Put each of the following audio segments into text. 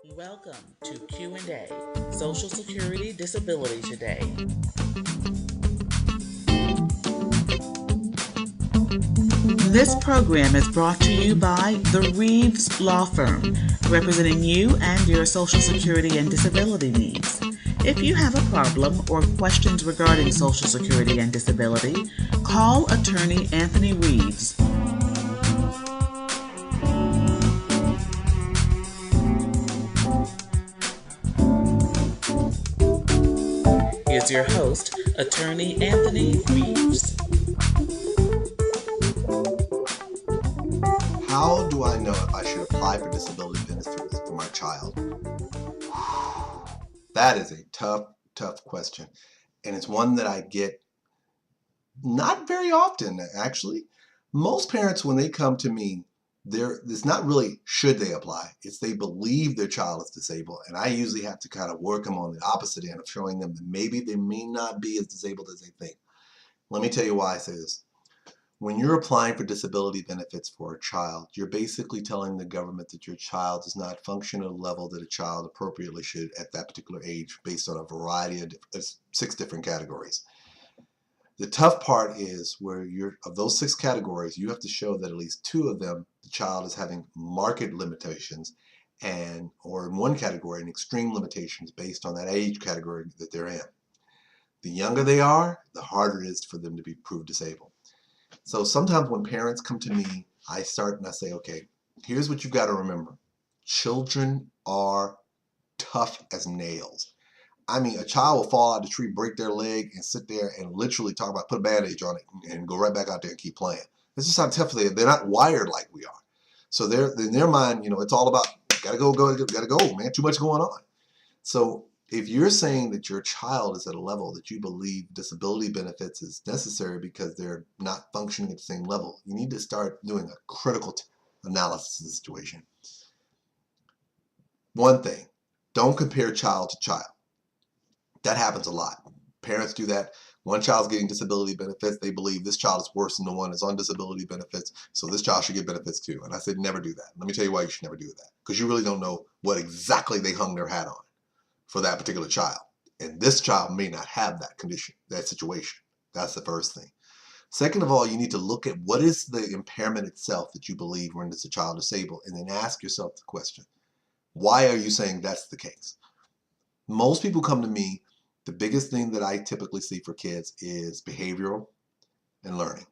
Welcome to Q&A, Social Security Disability Today. This program is brought to you by the Reeves Law Firm, representing you and your Social Security and disability needs. If you have a problem or questions regarding Social Security and disability, call attorney Anthony Reeves. Here's your host, attorney Anthony Reeves. How do I know if I should apply for disability benefits for my child? That is a tough question. And it's one that I get not very often, actually. Most parents, when they come to me, it's not really should they apply. It's they believe their child is disabled. And I usually have to kind of work them on the opposite end of showing them that maybe they may not be as disabled as they think. Let me tell you why I say this. When you're applying for disability benefits for a child, you're basically telling the government that your child does not function at a level that a child appropriately should at that particular age based on a variety of 6 different categories. The tough part is where of those 6 categories, you have to show that at least 2 of them, the child is having marked limitations or in one category, an extreme limitations based on that age category that they're in. The younger they are, the harder it is for them to be proved disabled. So sometimes when parents come to me, I start and I say, okay, here's what you've got to remember. Children are tough as nails. I mean, a child will fall out of the tree, break their leg, and sit there and literally talk about put a bandage on it and go right back out there and keep playing. This is how tough they are. They're not wired like we are. So in their mind, it's all about gotta go, man. Too much going on. So if you're saying that your child is at a level that you believe disability benefits is necessary because they're not functioning at the same level, you need to start doing a critical analysis of the situation. One thing, don't compare child to child. That happens a lot. Parents do that. One child's getting disability benefits. They believe this child is worse than the one that's on disability benefits, so this child should get benefits too. And I said, never do that. Let me tell you why you should never do that. Because you really don't know what exactly they hung their hat on for that particular child. And this child may not have that condition, that situation. That's the first thing. Second of all, you need to look at what is the impairment itself that you believe renders the child disabled, and then ask yourself the question, why are you saying that's the case? Most people come to me, the biggest thing that I typically see for kids is behavioral and learning.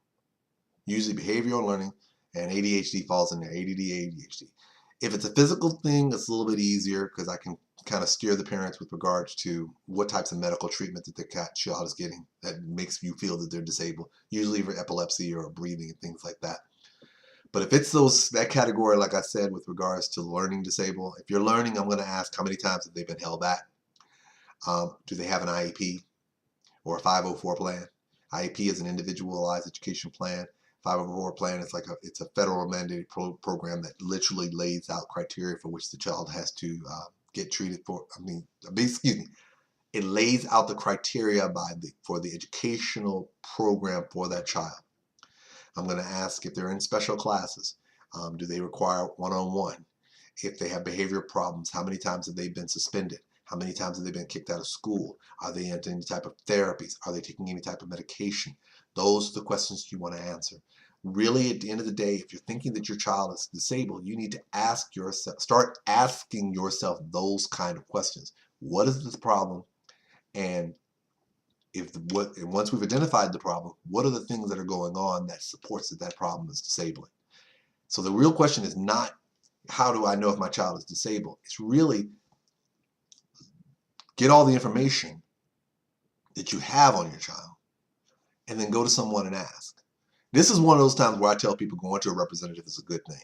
Usually behavioral and learning, and ADHD falls in there, ADD, ADHD. If it's a physical thing, it's a little bit easier because I can kind of steer the parents with regards to what types of medical treatment that their child is getting that makes you feel that they're disabled, usually for epilepsy or breathing and things like that. But if it's that category, like I said, with regards to learning disabled, if you're learning, I'm going to ask how many times have they been held back? Do they have an IEP or a 504 plan? IEP is an individualized education plan. 504 plan is it's a federal mandated program that literally lays out criteria for which the child has to get treated for. It lays out the criteria for the educational program for that child. I'm going to ask if they're in special classes. Do they require one-on-one? If they have behavior problems, how many times have they been suspended? How many times have they been kicked out of school? Are they into any type of therapies? Are they taking any type of medication? Those are the questions you want to answer. Really, at the end of the day, if you're thinking that your child is disabled, you need to start asking yourself those kind of questions. What is this problem? And once we've identified the problem, what are the things that are going on that supports that problem is disabling? So the real question is not, how do I know if my child is disabled? It's really get all the information that you have on your child and then go to someone and ask. This is one of those times where I tell people going to a representative is a good thing.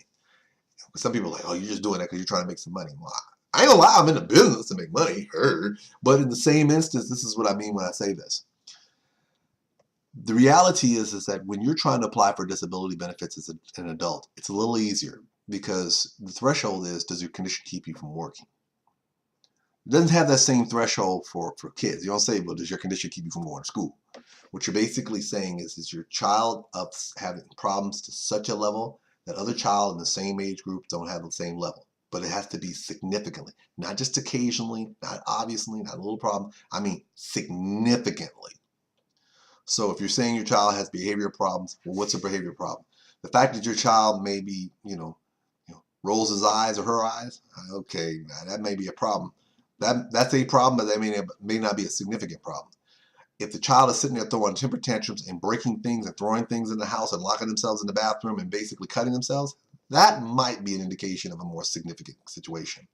Some people are like, oh, you're just doing that because you're trying to make some money. Well, I ain't gonna lie, I'm in the business to make money. But in the same instance, this is what I mean when I say this. The reality is that when you're trying to apply for disability benefits as an adult, it's a little easier because the threshold is, does your condition keep you from working? It doesn't have that same threshold for kids. You don't say, well, does your condition keep you from going to school? What you're basically saying is your child having problems to such a level that other child in the same age group don't have the same level. but it has to be significantly, not just occasionally, not obviously, not a little problem. I mean, significantly. So if you're saying your child has behavior problems, well, what's a behavior problem? The fact that your child maybe, rolls his eyes or her eyes, okay, that may be a problem. That's a problem, but that may not be a significant problem. If the child is sitting there throwing temper tantrums and breaking things and throwing things in the house and locking themselves in the bathroom and basically cutting themselves, that might be an indication of a more significant situation.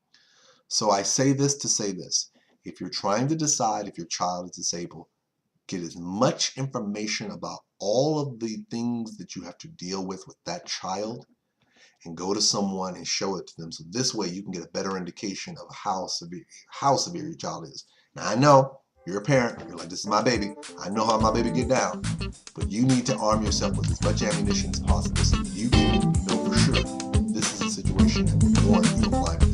So I say this to say this. If you're trying to decide if your child is disabled, get as much information about all of the things that you have to deal with that child and go to someone and show it to them. So this way you can get a better indication of how severe your child is. Now I know you're a parent, you're like, this is my baby. I know how my baby get down. But you need to arm yourself with as much ammunition as possible so you can know for sure this is a situation that, one, you don't find